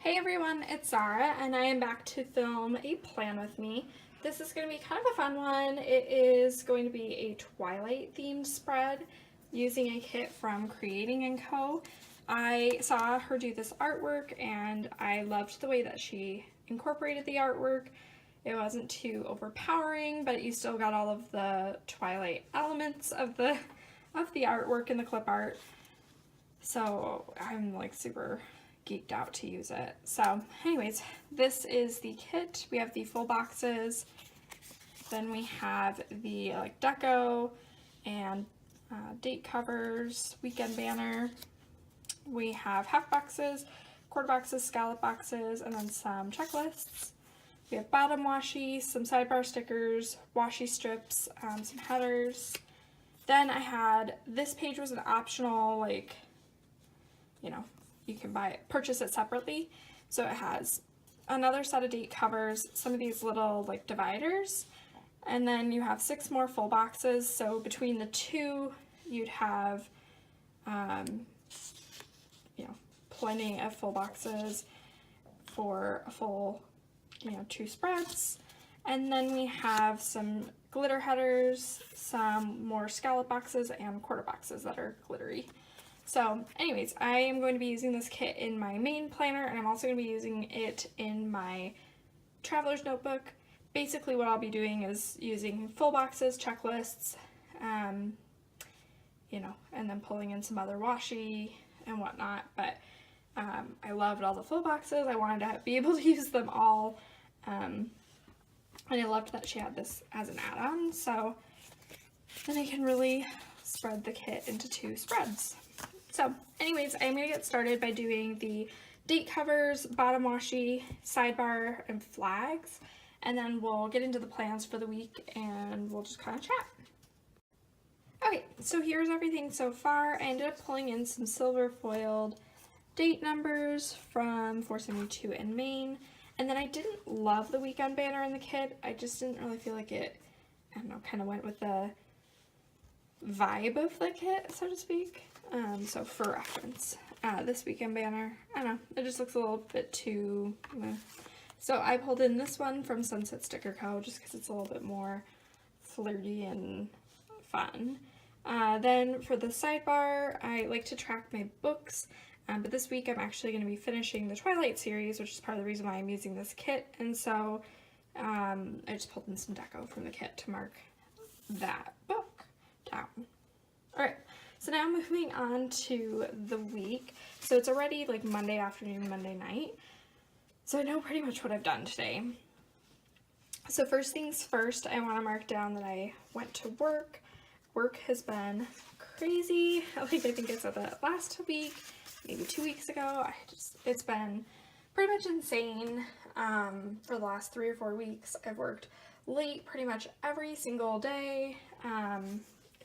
Hey everyone, it's Zara and I am back to film a plan with me. This is going to be kind of a fun one. It is going to be a Twilight themed spread using a kit from Creating & Co. I saw her do this artwork and I loved the way that she incorporated the artwork. It wasn't too overpowering, but you still got all of the Twilight elements of the artwork in the clip art. So I'm like super geeked out to use it. So anyways, this is the kit. We have the full boxes, then we have the like deco and date covers, weekend banner. We have half boxes, quarter boxes, scallop boxes, and then some checklists. We have bottom washi, some sidebar stickers, washi strips, some headers. Then I had, this page was an optional, like, you know, you can purchase it separately. So it has another set of date covers, some of these little like dividers, and then you have 6 more full boxes. So between the two, you'd have, you know, plenty of full boxes for a full, you know, 2 spreads. And then we have some glitter headers, some more scallop boxes, and quarter boxes that are glittery. So anyways, I am going to be using this kit in my main planner, and I'm also going to be using it in my traveler's notebook. Basically what I'll be doing is using full boxes, checklists, you know, and then pulling in some other washi and whatnot. But I loved all the full boxes. I wanted to be able to use them all. And I loved that she had this as an add-on. So then I can really spread the kit into 2 spreads. So anyways, I'm going to get started by doing the date covers, bottom washi, sidebar, and flags, and then we'll get into the plans for the week and we'll just kind of chat. Okay, so here's everything so far. I ended up pulling in some silver foiled date numbers from 472 in Maine, and then I didn't love the weekend banner in the kit. I just didn't really feel like it, I don't know, kind of went with the vibe of the kit, so to speak. So for reference, this weekend banner, I don't know, it just looks a little bit too meh. So I pulled in this one from Sunset Sticker Co. just because it's a little bit more flirty and fun. Then for the sidebar, I like to track my books, but this week I'm actually going to be finishing the Twilight series, which is part of the reason why I'm using this kit, and so I just pulled in some deco from the kit to mark that book down. Alright. So now moving on to the week. So it's already like Monday afternoon, Monday night. So I know pretty much what I've done today. So first things first, I want to mark down that I went to work. Work has been crazy. Like I think I said that last week, maybe 2 weeks ago. It's been pretty much insane. For the last 3 or 4 weeks, I've worked late pretty much every single day.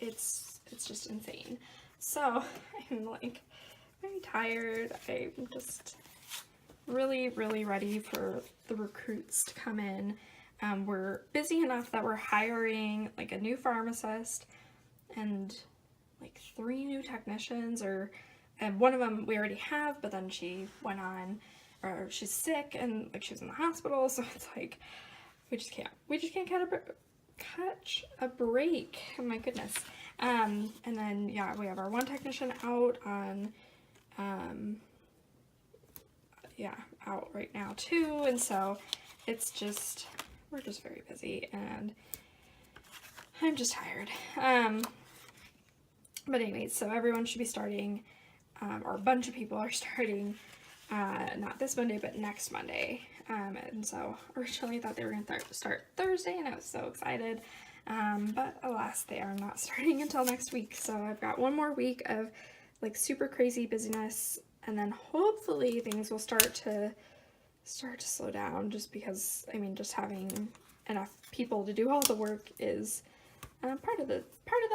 It's just insane. So I'm like very tired. I'm just really ready for the recruits to come in. We're busy enough that we're hiring like a new pharmacist and like 3 new technicians, and one of them we already have, but then she went on, or she's sick and like she was in the hospital, so it's like we just can't catch a break. Oh my goodness. And then yeah, we have our one technician out on out right now too, and so it's just, we're just very busy and I'm just tired. But anyways, so everyone should be starting, or a bunch of people are starting not this Monday but next Monday. And so originally I thought they were going to start Thursday, and I was so excited, but alas, they are not starting until next week. So I've got 1 more week of like super crazy busyness, and then hopefully things will start to slow down, just because I mean, just having enough people to do all the work is part of the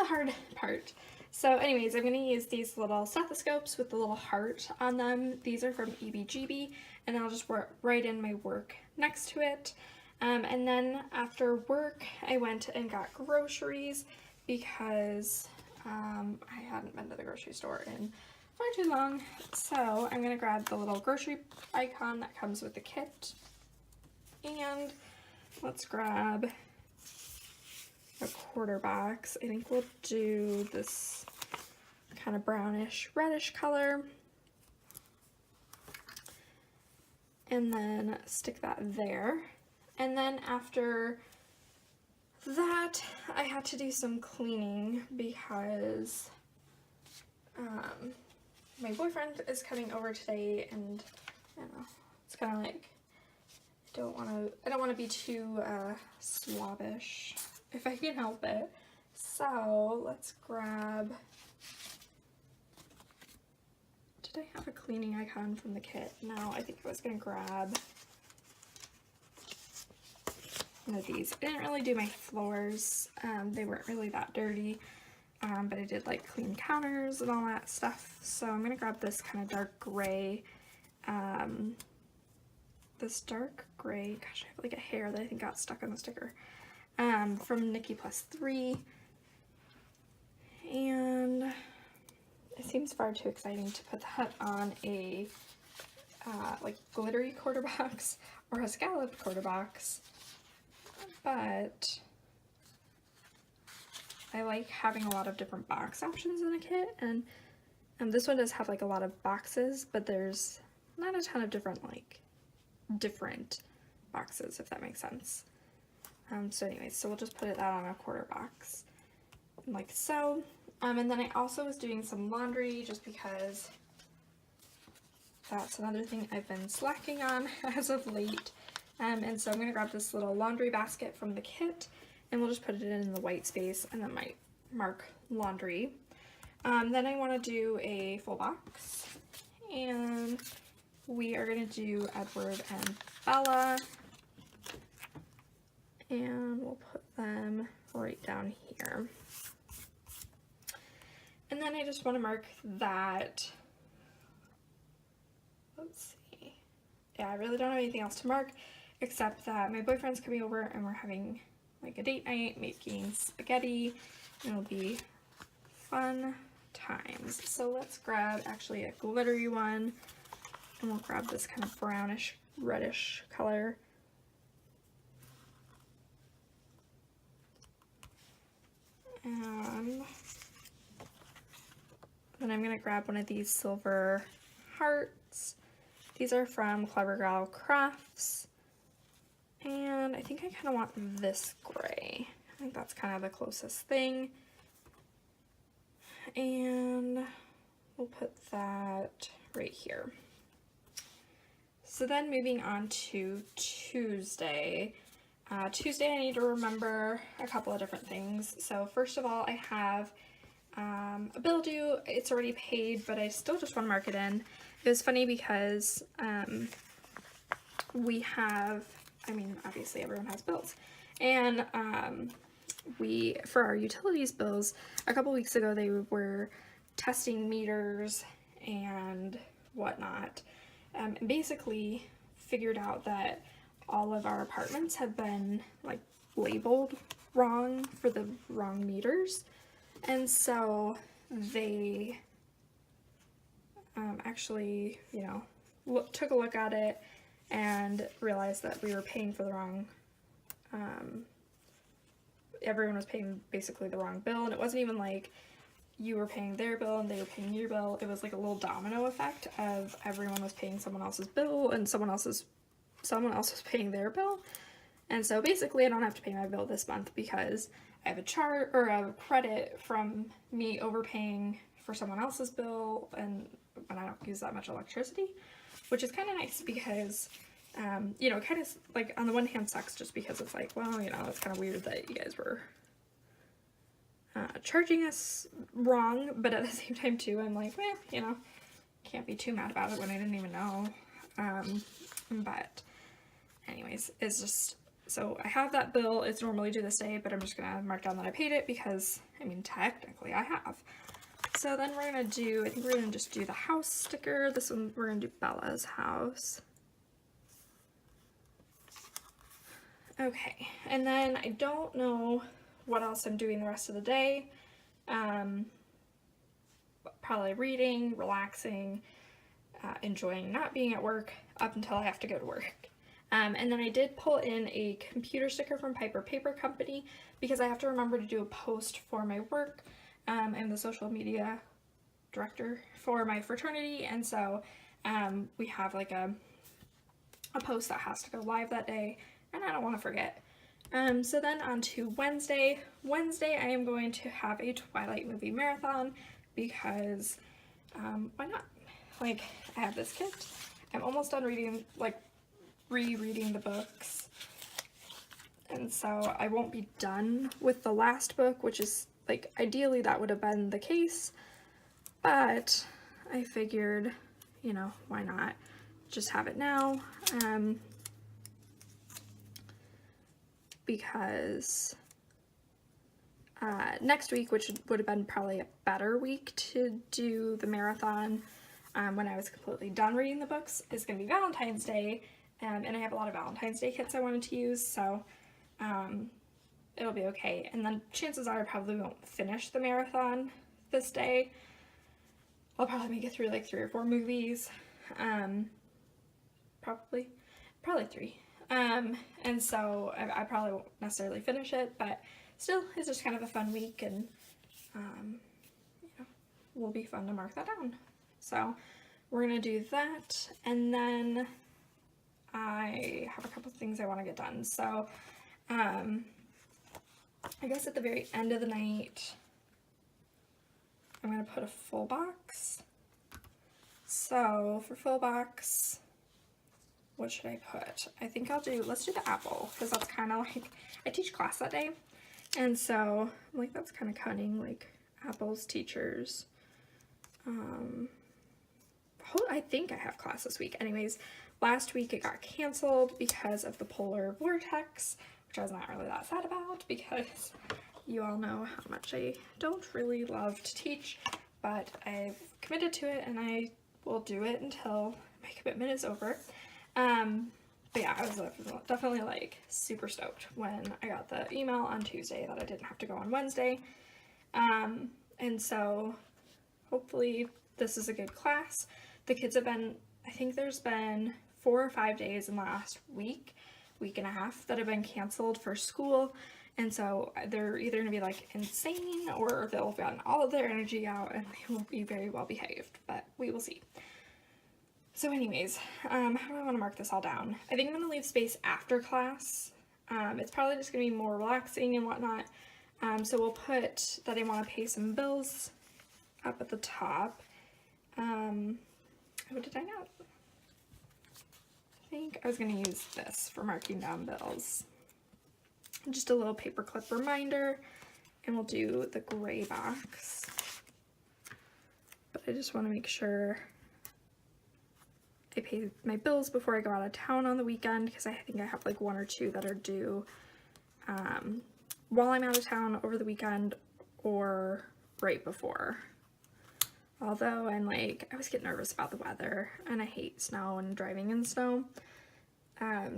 hard part. So anyways, I'm going to use these little stethoscopes with the little heart on them. These are from EbeeGbee, and I'll just write in my work next to it. And then after work, I went and got groceries because I hadn't been to the grocery store in far too long. So I'm gonna grab the little grocery icon that comes with the kit, and let's grab a quarter box. I think we'll do this kind of brownish reddish color, and then stick that there. And then after that, I had to do some cleaning because my boyfriend is coming over today, and I don't know, it's kind of like I don't want to be too slobbish if I can help it. So let's grab. Did I have a cleaning icon from the kit? No, I think I was gonna grab one of these. I didn't really do my floors. They weren't really that dirty. But I did like clean counters and all that stuff. So I'm gonna grab this kind of dark gray. This dark gray, gosh, I have like a hair that I think got stuck on the sticker. From Nikki +3. And it seems far too exciting to put that on a like glittery quarter box or a scalloped quarter box. But I like having a lot of different box options in a kit, and this one does have like a lot of boxes, but there's not a ton of different boxes, if that makes sense. So anyways, so we'll just put that on a quarter box, like so. And then I also was doing some laundry just because that's another thing I've been slacking on as of late. And so I'm gonna grab this little laundry basket from the kit, and we'll just put it in the white space and then mark laundry. Then I want to do a full box, and we are going to do Edward and Bella, and we'll put them right down here. And then I just want to mark that, let's see, yeah, I really don't have anything else to mark except that my boyfriend's coming over and we're having like a date night, making spaghetti, and it'll be fun times. So let's grab actually a glittery one, and we'll grab this kind of brownish reddish color. And then I'm gonna grab one of these silver hearts. These are from Clever Gal Crafts. And I think I kind of want this gray. I think that's kind of the closest thing. And we'll put that right here. So then moving on to Tuesday. Tuesday I need to remember a couple of different things. So first of all, I have a bill due. It's already paid, but I still just want to mark it in. It was funny because we have, I mean, obviously everyone has bills, and for our utilities bills, a couple weeks ago they were testing meters and whatnot, and basically figured out that all of our apartments have been like labeled wrong for the wrong meters, and so they actually, you know, took a look at it and realized that we were paying for the wrong, everyone was paying basically the wrong bill, and it wasn't even like you were paying their bill and they were paying your bill. It was like a little domino effect of everyone was paying someone else's bill and someone else was paying their bill. And so basically I don't have to pay my bill this month because I have a charge or a credit from me overpaying for someone else's bill, and when I don't use that much electricity, which is kind of nice because, you know, kind of like on the one hand sucks just because it's like, well, you know, it's kind of weird that you guys were charging us wrong, but at the same time too, I'm like, well, you know, can't be too mad about it when I didn't even know. But anyways, it's just, so I have that bill. It's normally due this day, but I'm just gonna mark down that I paid it because, I mean, technically I have. So then we're gonna do, I think we're gonna just do the house sticker. This one, we're gonna do Bella's house. Okay, and then I don't know what else I'm doing the rest of the day. probably reading, relaxing, enjoying not being at work up until I have to go to work. And then I did pull in a computer sticker from Piper Paper Company because I have to remember to do a post for my work. I'm the social media director for my fraternity, and so we have like a post that has to go live that day, and I don't want to forget. So then on to Wednesday. Wednesday I am going to have a Twilight movie marathon because why not? Like, I have this kit. I'm almost done reading, like, rereading the books, and so I won't be done with the last book, which is, like, ideally that would have been the case, but I figured, you know, why not just have it now, because next week, which would have been probably a better week to do the marathon when I was completely done reading the books, is going to be Valentine's Day. And I have a lot of Valentine's Day kits I wanted to use, so it'll be okay. And then chances are I probably won't finish the marathon this day. I'll probably make it through like 3 or 4 movies. Probably 3. And so I probably won't necessarily finish it, but still, it's just kind of a fun week, and you know, will be fun to mark that down. So we're gonna do that, and then I have a couple of things I want to get done. So I guess at the very end of the night, I'm going to put a full box. So for full box, what should I put? I think let's do the apple, because that's kind of like, I teach class that day, and so I'm like, that's kind of cunning, like apples, teachers. I think I have class this week. Anyways, last week it got canceled because of the polar vortex, which I was not really that sad about because you all know how much I don't really love to teach, but I've committed to it and I will do it until my commitment is over. But yeah, I was definitely like super stoked when I got the email on Tuesday that I didn't have to go on Wednesday. And so hopefully this is a good class. The kids have been, I think there's been 4 or 5 days in the last week and a half that have been canceled for school, and so they're either going to be like insane or they'll have gotten all of their energy out and they will be very well behaved, but we will see. So anyways, how do I want to mark this all down? I think I'm going to leave space after class. It's probably just going to be more relaxing and whatnot, so we'll put that I want to pay some bills up at the top. What did I note? I think I was going to use this for marking down bills. Just a little paperclip reminder, and we'll do the gray box. But I just want to make sure I pay my bills before I go out of town on the weekend, because I think I have like 1 or 2 that are due while I'm out of town over the weekend or right before. Although I always get nervous about the weather, and I hate snow and driving in snow.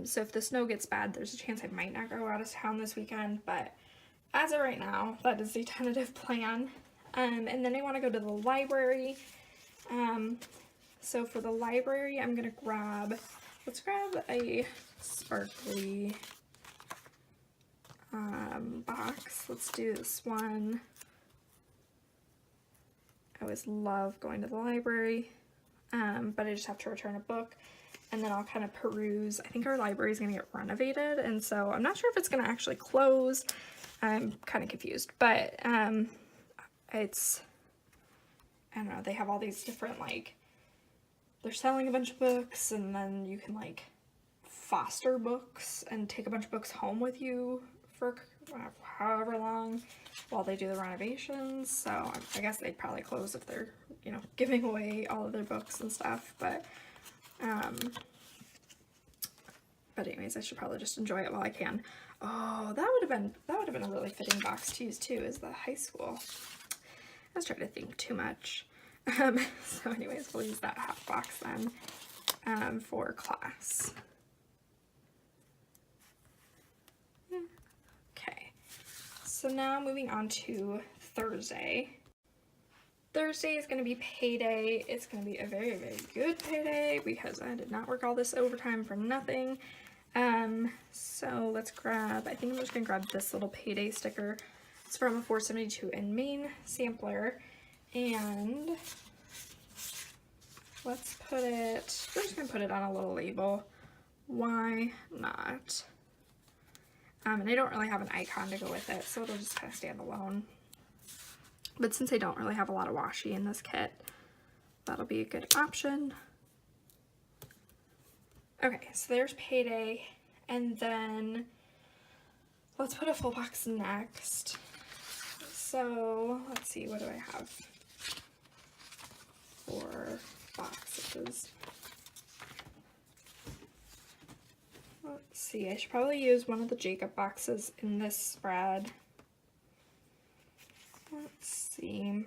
So if the snow gets bad, there's a chance I might not go out of town this weekend, but as of right now, that is the tentative plan. And then I want to go to the library. So for the library, I'm going to let's grab a sparkly box. Let's do this one. I always love going to the library, but I just have to return a book, and then I'll kind of peruse. I think our library is going to get renovated, and so I'm not sure if it's going to actually close. I'm kind of confused, but I don't know, they have all these different, they're selling a bunch of books, and then you can, foster books and take a bunch of books home with you for however long while they do the renovations. So I guess they'd probably close if they're, giving away all of their books and stuff, but anyways, I should probably just enjoy it while I can. Oh, that would have been a really fitting box to use too, is the high school. I was trying to think too much. So anyways, we'll use that hot box then for class. So now moving on to Thursday. Thursday is going to be payday. It's going to be a very, very good payday because I did not work all this overtime for nothing. So let's grab, I think I'm just going to grab this little payday sticker. It's from a 472 in Maine sampler. And let's put it, we're just going to put it on a little label. Why not? And I don't really have an icon to go with it, so it'll just kind of stand alone. But since I don't really have a lot of washi in this kit, that'll be a good option. Okay, so there's payday, and then let's put a full box next. So let's see, what do I have? 4 boxes. Let's see, I should probably use one of the Jacob boxes in this spread. Let's see.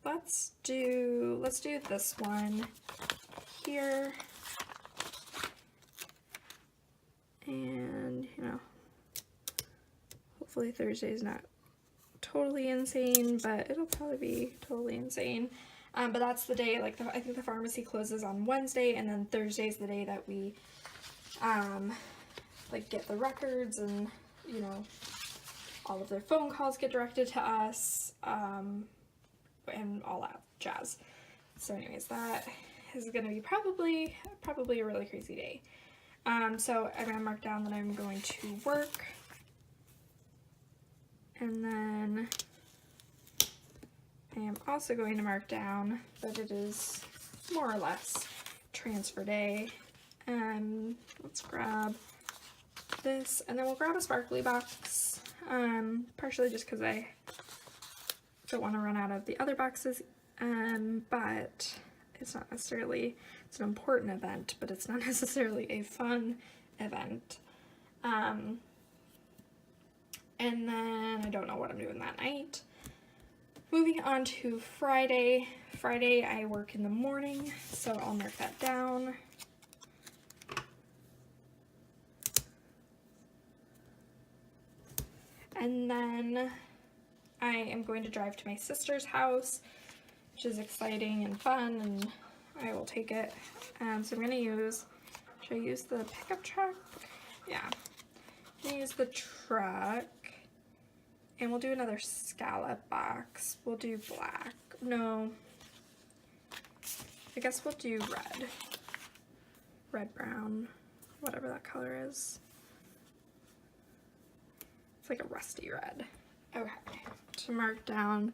Let's do this one here. And, you know, hopefully Thursday's not totally insane, but it'll probably be totally insane. But that's the day, like, I think the pharmacy closes on Wednesday, and then Thursday's the day that we, like, get the records, and, you know, all of their phone calls get directed to us, and all that jazz. So anyways, that is going to be probably a really crazy day. So I'm going to mark down that I'm going to work, and then I am also going to mark down that it is more or less transfer day. Let's grab this, and then we'll grab a sparkly box, partially just because I don't want to run out of the other boxes, but it's not necessarily, it's an important event, but it's not necessarily a fun event. And then I don't know what I'm doing that night. Moving on to Friday. Friday I work in the morning, so I'll mark that down. And then I am going to drive to my sister's house, which is exciting and fun, and I will take it. So I'm going to use, should I use the pickup truck? Yeah. I'm going to use the truck, and we'll do another scallop box. We'll do black. No. I guess we'll do red. Red, brown, whatever that color is. It's like a rusty red. Okay. To mark down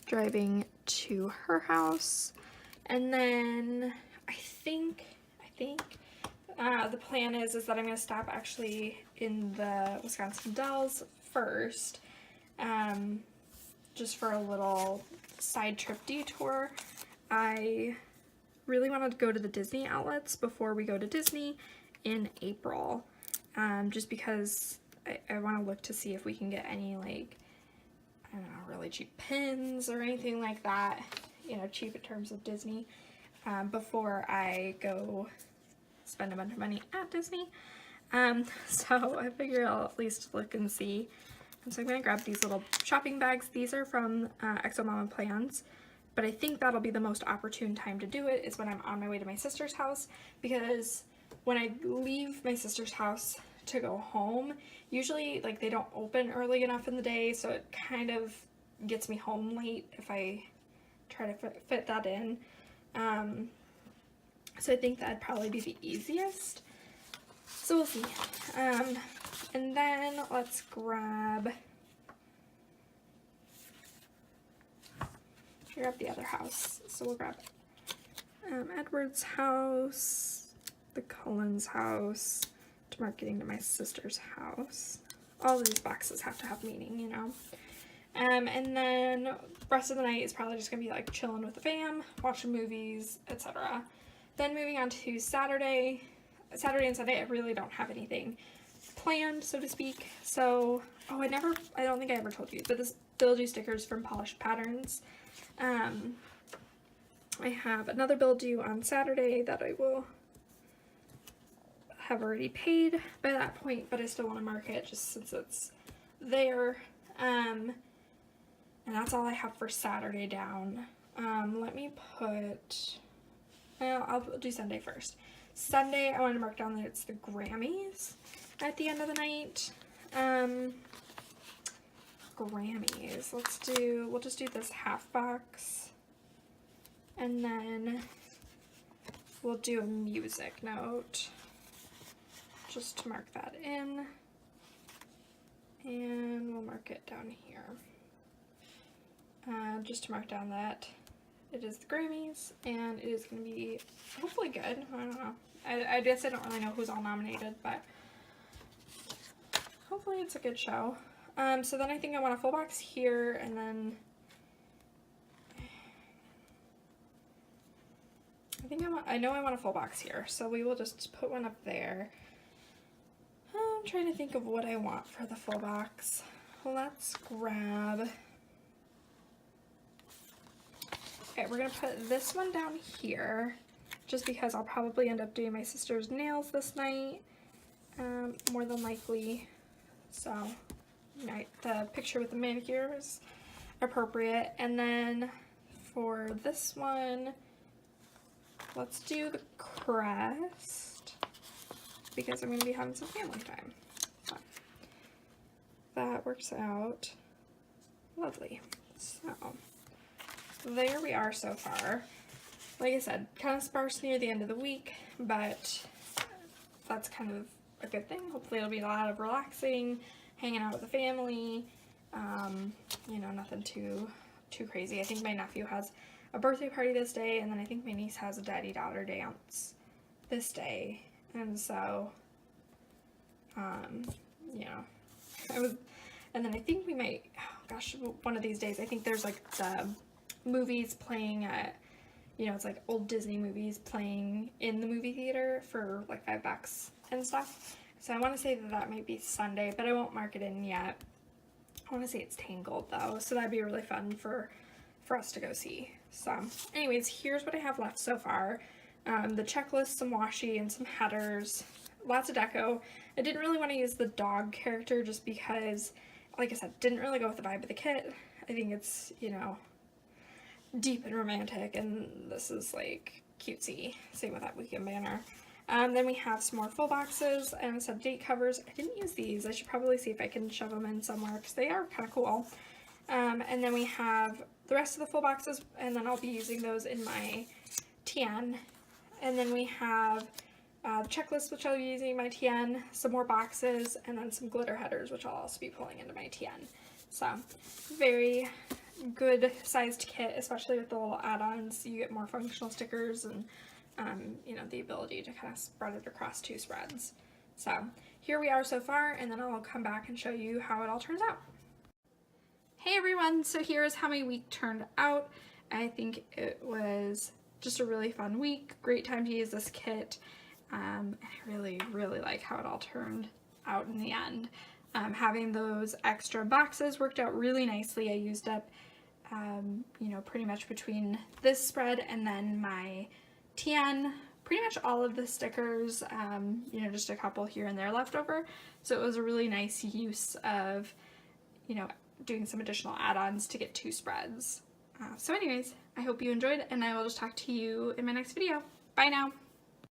driving to her house, and then I think the plan is that I'm going to stop actually in the Wisconsin Dells first, just for a little side trip detour. I really wanted to go to the Disney outlets before we go to Disney in April, just because I want to look to see if we can get any, like, I don't know, really cheap pins or anything like that, you know, cheap in terms of Disney, before I go spend a bunch of money at Disney. So I figure I'll at least look and see. And so I'm going to grab these little shopping bags. These are from xo.mamaplans, but I think that'll be the most opportune time to do it is when I'm on my way to my sister's house, because when I leave my sister's house to go home, usually, like, they don't open early enough in the day, so it kind of gets me home late if I try to fit that in. So I think that'd probably be the easiest. So we'll see. And then let's grab the other house. So we'll grab Edward's house, the Cullen's house, to mark getting to my sister's house. All of these boxes have to have meaning, you know. And then the rest of the night is probably just gonna be like chilling with the fam, watching movies, etc. Then moving on to Saturday and Sunday, I really don't have anything planned, so to speak. So, oh, I don't think I ever told you, but this Bill-Do stickers from Polished Patterns. I have another bill due on Saturday that I will have already paid by that point, but I still want to mark it just since it's there. And And that's all I have for Saturday down. Let me put, well, I'll do Sunday first. Sunday, I want to mark down that it's the Grammys at the end of the night. Grammys, we'll just do this half box. And then we'll do a music note, just to mark that in. And we'll mark it down here. Just to mark down that it is the Grammys, and it is going to be hopefully good. I don't know. I guess I don't really know who's all nominated, but hopefully it's a good show. So then I think I want a full box here, and then I know I want a full box here, so we will just put one up there. I'm trying to think of what I want for the full box. Let's grab, okay, we're gonna put this one down here, just because I'll probably end up doing my sister's nails this night, more than likely, so the picture with the manicure is appropriate. And then for this one, let's do the crest, because I'm going to be having some family time. So that works out lovely. So there we are so far. Like I said, kind of sparse near the end of the week, but that's kind of a good thing. Hopefully it'll be a lot of relaxing, hanging out with the family, you know, nothing too crazy. I think my nephew has a birthday party this day, and then I think my niece has a daddy-daughter dance this day, and so, you know, and then I think we might, oh gosh, one of these days, I think there's like the movies playing at, you know, it's like old Disney movies playing in the movie theater for like $5 and stuff. So I want to say that might be Sunday, but I won't mark it in yet. I want to say it's Tangled though, so that'd be really fun for us to go see. So anyways, here's what I have left so far. The checklist, some washi, and some headers. Lots of deco. I didn't really want to use the dog character just because, like I said, didn't really go with the vibe of the kit. I think it's, you know, deep and romantic, and this is like cutesy. Same with that weekend banner. Then we have some more full boxes and some date covers. I didn't use these. I should probably see if I can shove them in somewhere because they are kind of cool. And then we have the rest of the full boxes, and then I'll be using those in my TN. And then we have the checklist, which I'll be using in my TN, some more boxes, and then some glitter headers, which I'll also be pulling into my TN. So very good sized kit, especially with the little add-ons. You get more functional stickers and you know, the ability to kind of spread it across 2 spreads. So here we are so far, and then I'll come back and show you how it all turns out. Hey everyone, so here's how my week turned out. I think it was just a really fun week, great time to use this kit. I really like how it all turned out in the end. Having those extra boxes worked out really nicely. I used up, you know, pretty much between this spread and then my TN, pretty much all of the stickers, you know, just a couple here and there left over. So it was a really nice use of, you know, doing some additional add-ons to get 2 spreads. So anyways, I hope you enjoyed, and I will just talk to you in my next video. Bye now!